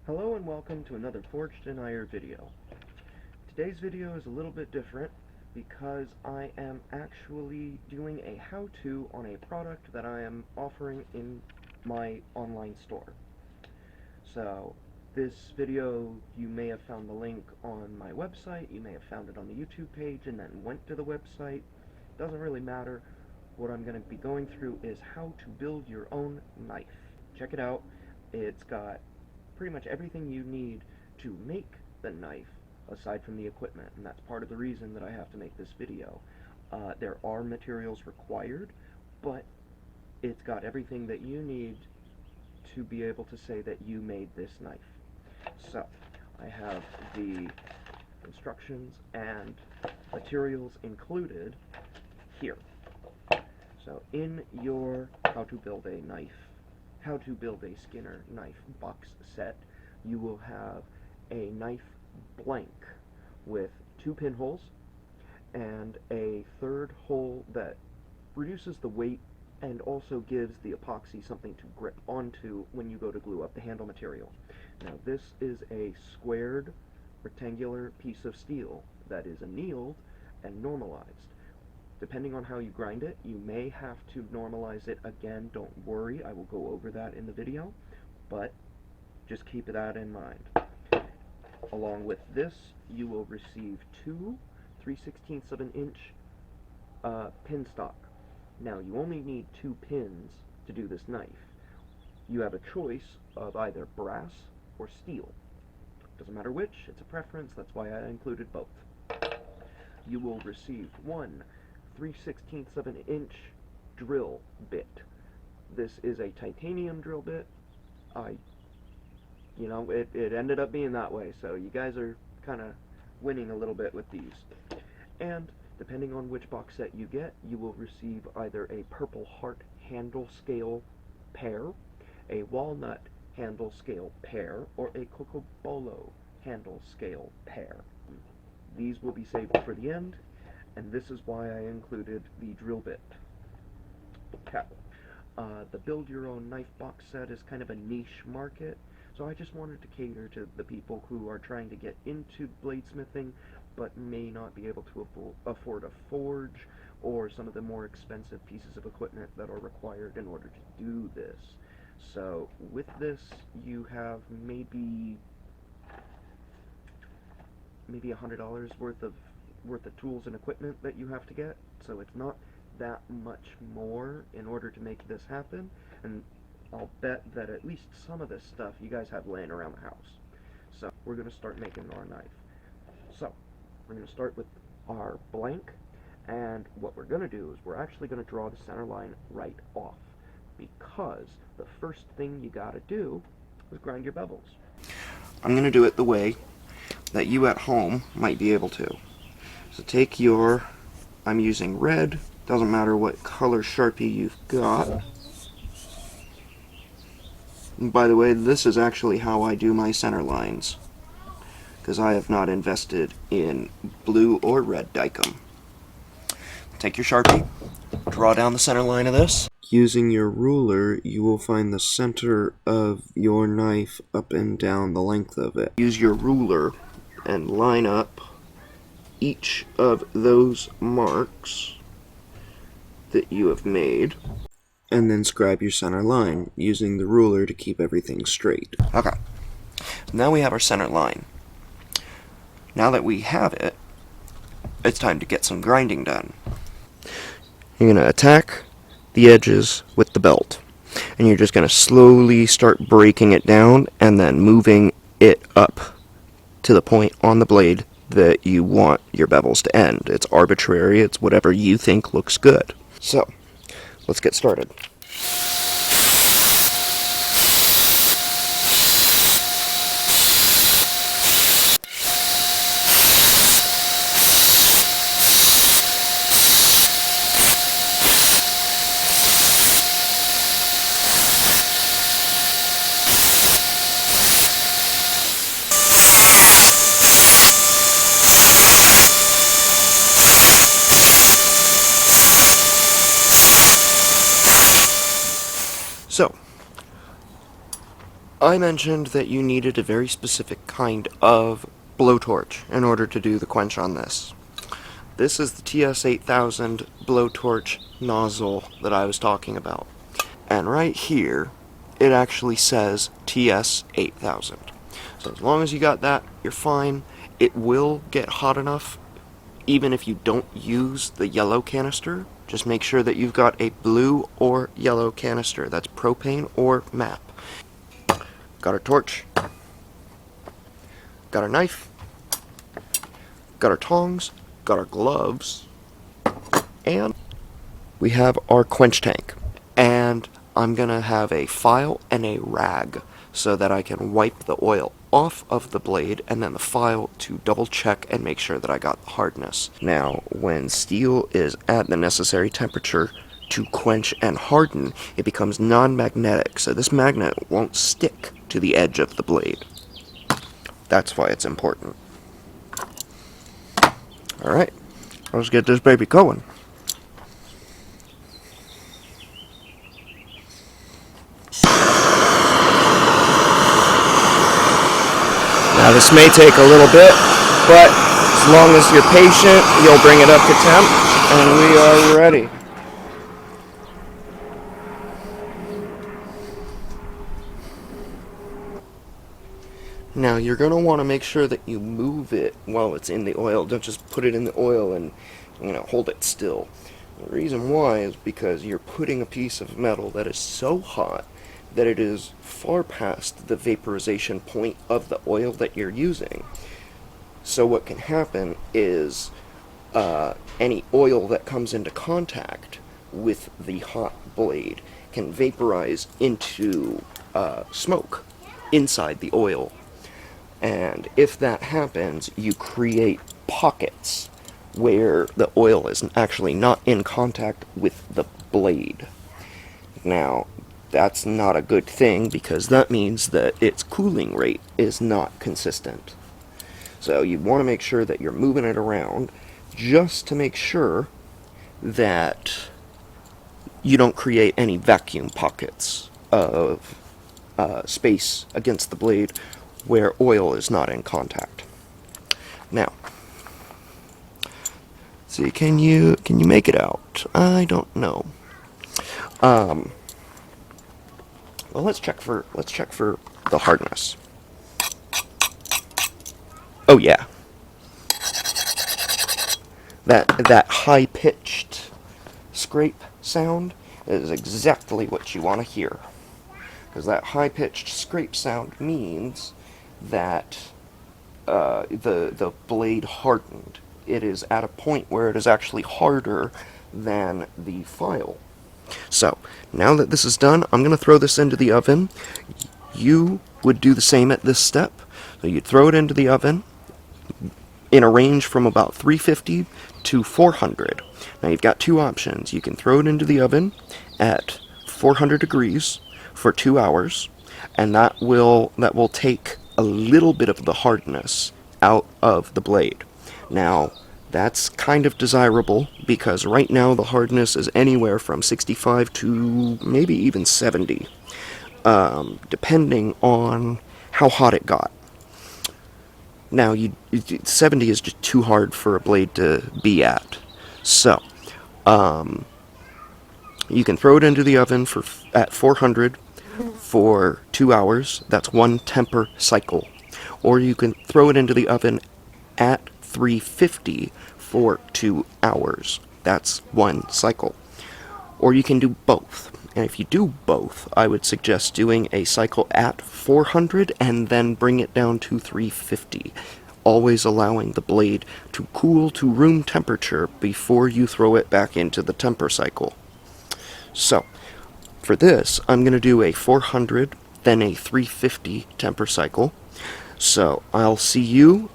Hello and welcome to another Forged in Ire video. Today's video is a little bit different because I am actually doing a how-to on a product that I am offering in my online store. So this video, you may have found the link on my website, you may have found it on the YouTube page and then went to the website. Doesn't really matter. What I'm going to be going through is how to build your own knife. Check it out. It's got pretty much everything you need to make the knife aside from the equipment, and that's part of the reason that I have to make this video. There are materials required, but it's got everything that you need to be able to say that you made this knife. So I have the instructions and materials included here. So in your how to build a Skinner knife box set, you will have a knife blank with 2 pinholes and a third hole that reduces the weight and also gives the epoxy something to grip onto when you go to glue up the handle material. Now this is a squared rectangular piece of steel that is annealed and normalized. Depending on how you grind it, you may have to normalize it again. Don't worry, I will go over that in the video, but just keep that in mind. Along with this, you will receive 2 3/16 of an inch pin stock. Now, you only need 2 pins to do this knife. You have a choice of either brass or steel. Doesn't matter which, it's a preference, that's why I included both. You will receive 1 3/16 of an inch drill bit. This is a titanium drill bit. It ended up being that way, so you guys are kind of winning a little bit with these. And depending on which box set you get, you will receive either a Purple Heart handle scale pair, a Walnut handle scale pair, or a Cocobolo handle scale pair. These will be saved for the end, and this is why I included the drill bit. Okay. The Build Your Own Knife box set is kind of a niche market, so I just wanted to cater to the people who are trying to get into bladesmithing but may not be able to afford a forge or some of the more expensive pieces of equipment that are required in order to do this. So with this, you have maybe $100 worth of tools and equipment that you have to get, so it's not that much more in order to make this happen, and I'll bet that at least some of this stuff you guys have laying around the house. So we're going to start making our knife. So we're going to start with our blank, and what we're going to do is we're actually going to draw the center line right off, because the first thing you got to do is grind your bevels. I'm going to do it the way that you at home might be able to. So take I'm using red, doesn't matter what color Sharpie you've got. And by the way, this is actually how I do my center lines, because I have not invested in blue or red Dykem. Take your Sharpie, draw down the center line of this. Using your ruler, you will find the center of your knife up and down the length of it. Use your ruler and line up each of those marks that you have made, and then scribe your center line using the ruler to keep everything straight. Okay, now we have our center line. Now that we have it, it's time to get some grinding done. You're going to attack the edges with the belt, and you're just going to slowly start breaking it down and then moving it up to the point on the blade that you want your bevels to end. It's arbitrary, it's whatever you think looks good. So, let's get started. I mentioned that you needed a very specific kind of blowtorch in order to do the quench on this. This is the TS8000 blowtorch nozzle that I was talking about. And right here, it actually says TS8000. So as long as you got that, you're fine. It will get hot enough even if you don't use the yellow canister. Just make sure that you've got a blue or yellow canister. That's propane or MAP. Got our torch, got our knife, got our tongs, got our gloves, and we have our quench tank. And I'm gonna have a file and a rag so that I can wipe the oil off of the blade and then the file to double check and make sure that I got the hardness. Now, when steel is at the necessary temperature to quench and harden, it becomes non-magnetic, so this magnet won't stick to the edge of the blade. That's why it's important. Alright, let's get this baby going. Now this may take a little bit, but as long as you're patient, you'll bring it up to temp, and we are ready. Now you're going to want to make sure that you move it while it's in the oil. Don't just put it in the oil and, hold it still. The reason why is because you're putting a piece of metal that is so hot that it is far past the vaporization point of the oil that you're using. So what can happen is any oil that comes into contact with the hot blade can vaporize into smoke inside the oil. And if that happens, you create pockets where the oil is actually not in contact with the blade. Now, that's not a good thing because that means that its cooling rate is not consistent. So you want to make sure that you're moving it around just to make sure that you don't create any vacuum pockets of space against the blade where oil is not in contact. Now, see, can you make it out? I don't know. Well, let's check for the hardness. Oh yeah, that high-pitched scrape sound is exactly what you want to hear, because that high-pitched scrape sound means that the blade hardened. It is at a point where it is actually harder than the file. So, now that this is done, I'm going to throw this into the oven. You would do the same at this step. So you'd throw it into the oven in a range from about 350 to 400. Now you've got two options. You can throw it into the oven at 400 degrees for 2 hours, and that will take a little bit of the hardness out of the blade. Now, that's kind of desirable because right now the hardness is anywhere from 65 to maybe even 70, depending on how hot it got. Now, 70 is just too hard for a blade to be at. So, you can throw it into the oven at 400 for 2 hours. That's one temper cycle. Or you can throw it into the oven at 350 for 2 hours. That's one cycle. Or you can do both. And if you do both, I would suggest doing a cycle at 400 and then bring it down to 350, always allowing the blade to cool to room temperature before you throw it back into the temper cycle. So, for this, I'm going to do a 400, then a 350 temper cycle. So, I'll see you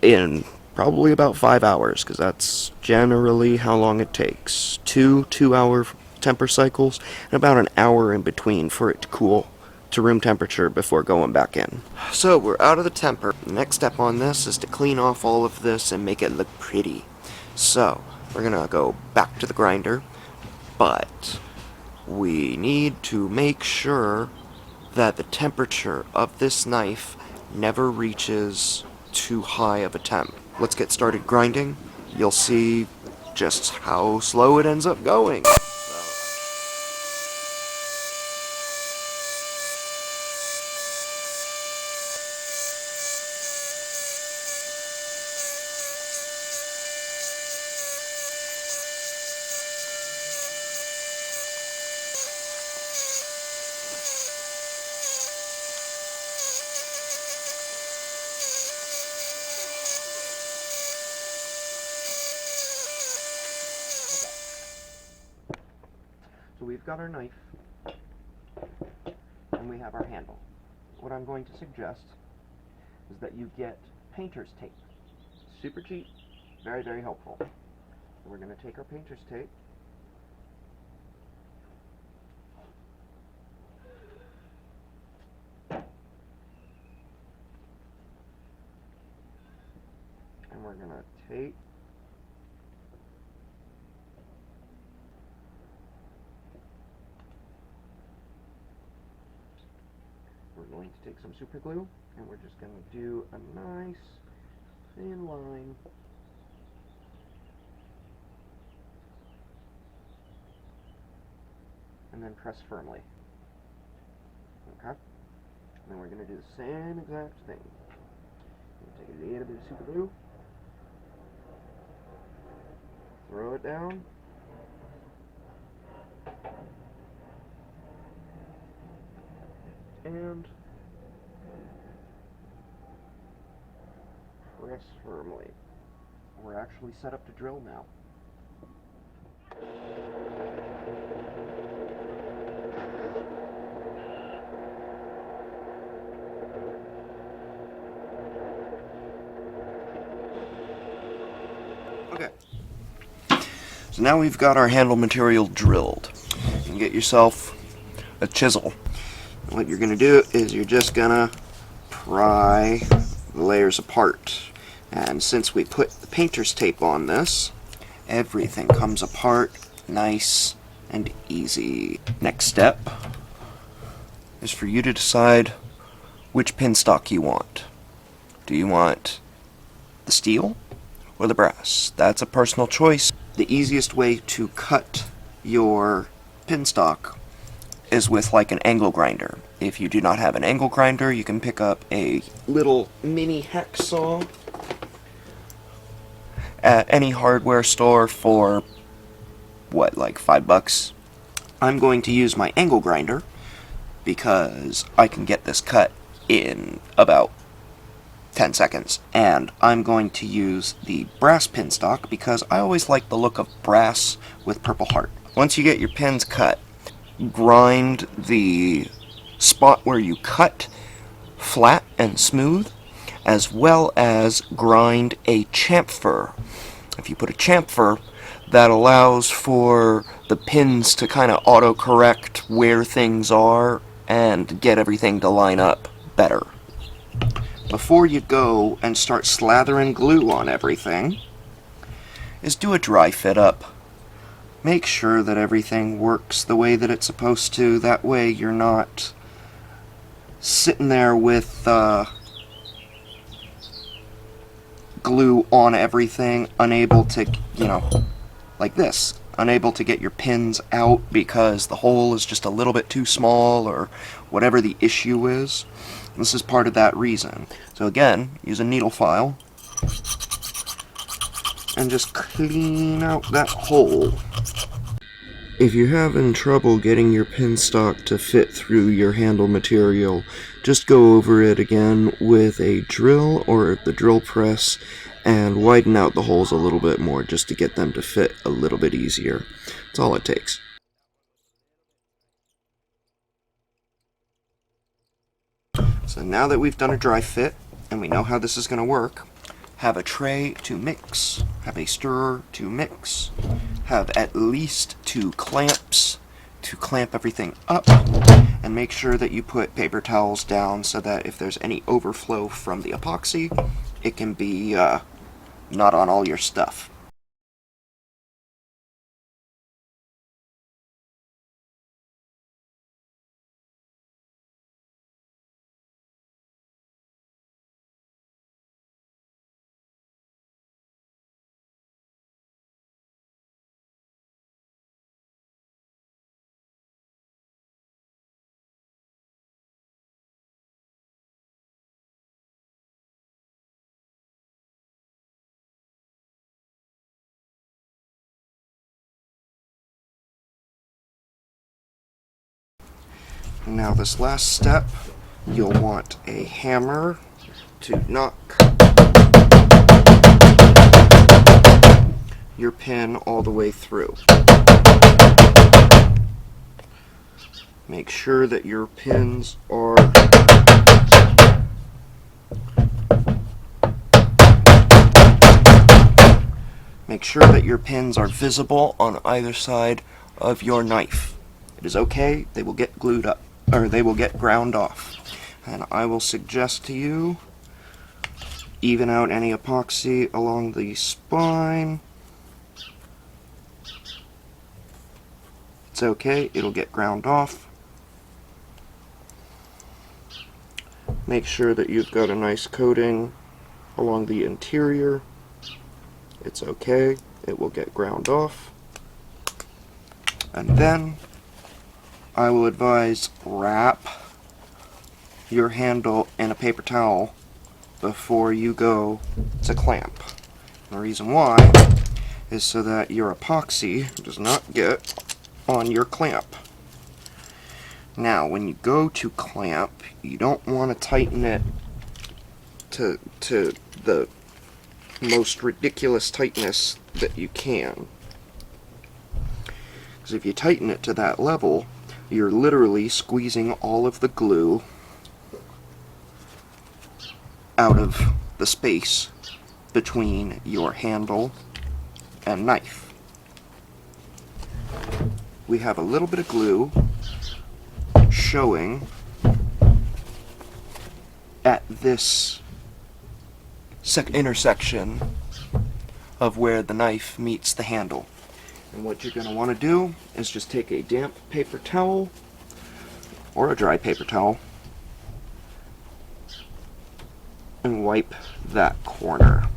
in probably about 5 hours, because that's generally how long it takes. 2-hour temper cycles, and about an hour in between for it to cool to room temperature before going back in. So, we're out of the temper. The next step on this is to clean off all of this and make it look pretty. So, we're going to go back to the grinder, but we need to make sure that the temperature of this knife never reaches too high of a temp. Let's get started grinding. You'll see just how slow it ends up going. So we've got our knife, and we have our handle. What I'm going to suggest is that you get painter's tape. Super cheap, very, very helpful. So we're going to take our painter's tape, and we're going to tape We're going to take some super glue, and we're just going to do a nice thin line and then press firmly. Okay? And then we're going to do the same exact thing. Take a little bit of super glue, throw it down, and press firmly. We're actually set up to drill now. Okay. So now we've got our handle material drilled. You can get yourself a chisel. What you're going to do is you're just going to pry the layers apart. And since we put the painter's tape on this, everything comes apart nice and easy. Next step is for you to decide which pin stock you want. Do you want the steel or the brass? That's a personal choice. The easiest way to cut your pin stock is with like an angle grinder. If you do not have an angle grinder, you can pick up a little mini hacksaw at any hardware store for what, like $5? I'm going to use my angle grinder because I can get this cut in about 10 seconds. And I'm going to use the brass pin stock because I always like the look of brass with Purple Heart. Once you get your pins cut, grind the spot where you cut flat and smooth, as well as grind a chamfer. If you put a chamfer, that allows for the pins to kind of auto-correct where things are and get everything to line up better. Before you go and start slathering glue on everything, is do a dry fit up. Make sure that everything works the way that it's supposed to. That way you're not sitting there with glue on everything, unable to, like this, unable to get your pins out because the hole is just a little bit too small or whatever the issue is. This is part of that reason. So again, use a needle file and just clean out that hole. If you're having trouble getting your pin stock to fit through your handle material, just go over it again with a drill or the drill press and widen out the holes a little bit more just to get them to fit a little bit easier. That's all it takes. So now that we've done a dry fit and we know how this is going to work, have a tray to mix, have a stirrer to mix, have at least 2 clamps to clamp everything up, and make sure that you put paper towels down so that if there's any overflow from the epoxy, it can be not on all your stuff. Now this last step, you'll want a hammer to knock your pin all the way through. Make sure that your pins are visible on either side of your knife. It is okay, they will get glued up, or they will get ground off. And I will suggest to you, even out any epoxy along the spine. It's okay, it'll get ground off. Make sure that you've got a nice coating along the interior. It's okay, it will get ground off. And then I will advise wrap your handle in a paper towel before you go to clamp. And the reason why is so that your epoxy does not get on your clamp. Now, when you go to clamp, you don't want to tighten it to the most ridiculous tightness that you can. Because if you tighten it to that level, you're literally squeezing all of the glue out of the space between your handle and knife. We have a little bit of glue showing at this intersection of where the knife meets the handle. And what you're going to want to do is just take a damp paper towel or a dry paper towel and wipe that corner.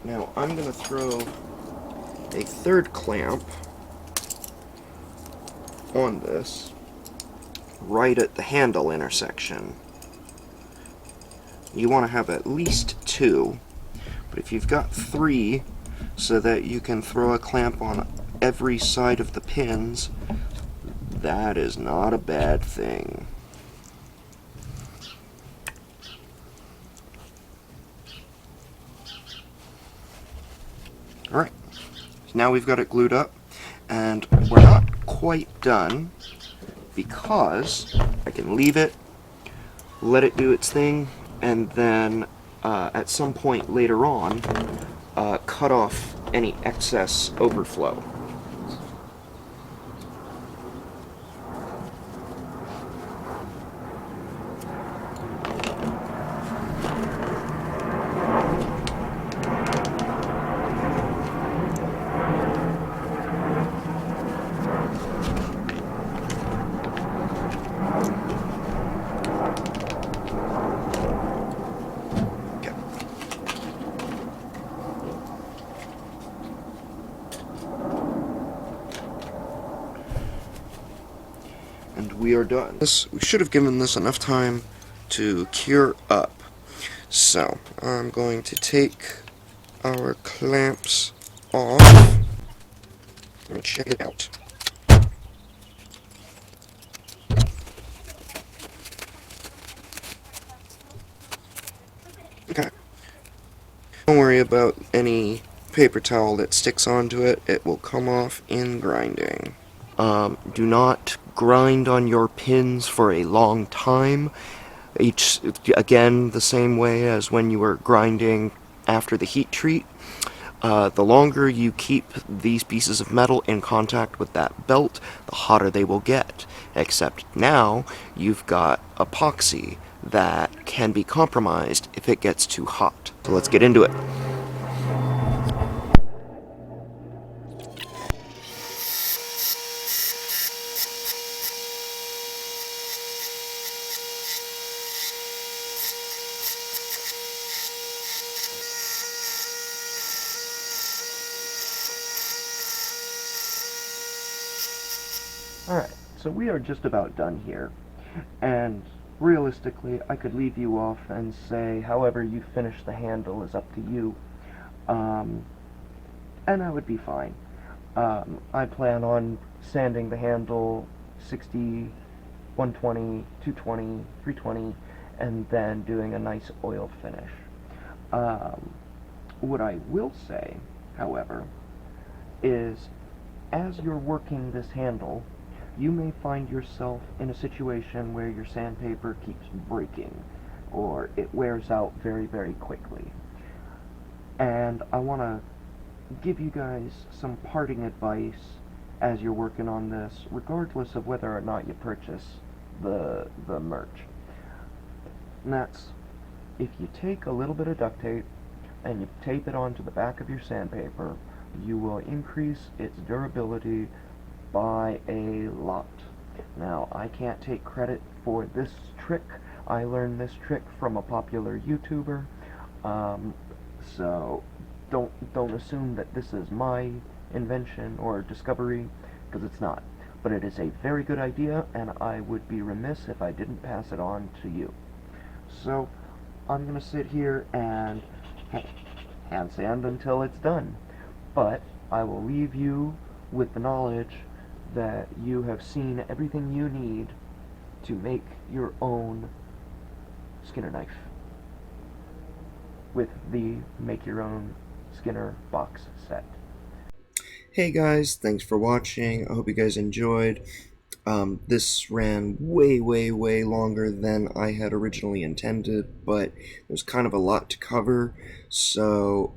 Now I'm going to throw a third clamp on this right at the handle intersection. You want to have at least two, but if you've got three so that you can throw a clamp on every side of the pins, that is not a bad thing. Alright, so now we've got it glued up, and we're not quite done because I can leave it, let it do its thing, and then at some point later on cut off any excess overflow. And we are done. We should have given this enough time to cure up. So, I'm going to take our clamps off and check it out. Okay. Don't worry about any paper towel that sticks onto it. It will come off in grinding. Do not grind on your pins for a long time. Again, the same way as when you were grinding after the heat treat. The longer you keep these pieces of metal in contact with that belt, the hotter they will get. Except now, you've got epoxy that can be compromised if it gets too hot. So let's get into it. Alright, So we are just about done here, and realistically, I could leave you off and say however you finish the handle is up to you, um, and I would be fine. I plan on sanding the handle 60, 120, 220, 320, and then doing a nice oil finish. Um, what I will say, however, is as you're working this handle, you may find yourself in a situation where your sandpaper keeps breaking or it wears out very, very quickly. And I want to give you guys some parting advice as you're working on this, regardless of whether or not you purchase the merch. And that's, if you take a little bit of duct tape and you tape it onto the back of your sandpaper, you will increase its durability by a lot. Now, I can't take credit for this trick. I learned this trick from a popular YouTuber, so don't assume that this is my invention or discovery, because it's not. But it is a very good idea, and I would be remiss if I didn't pass it on to you. So, I'm going to sit here and hand sand until it's done. But I will leave you with the knowledge that you have seen everything you need to make your own Skinner knife with the Make Your Own Skinner box set. Hey guys, thanks for watching. I hope you guys enjoyed. This ran way longer than I had originally intended, but there's kind of a lot to cover, so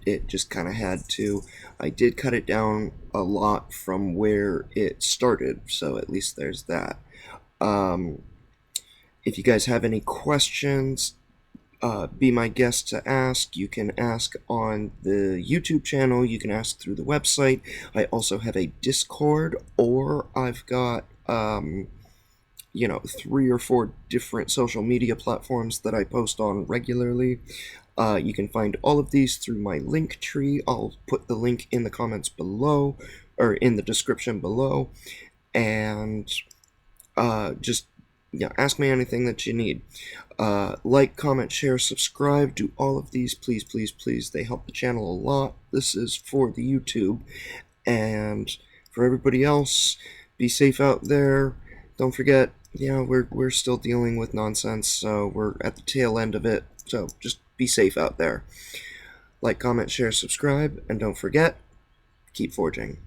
it just kind of had to. I did cut it down a lot from where it started, so at least there's that. If you guys have any questions, be my guest to ask. You can ask on the YouTube channel, you can ask through the website. I also have a Discord, or I've got 3 or 4 different social media platforms that I post on regularly. You can find all of these through my link tree. I'll put the link in the comments below, or in the description below, and just ask me anything that you need. Like, comment, share, subscribe, do all of these, please. They help the channel a lot. This is for the YouTube, and for everybody else, be safe out there. Don't forget, we're still dealing with nonsense, so we're at the tail end of it, so just be safe out there. Like, comment, share, subscribe, and don't forget, keep forging.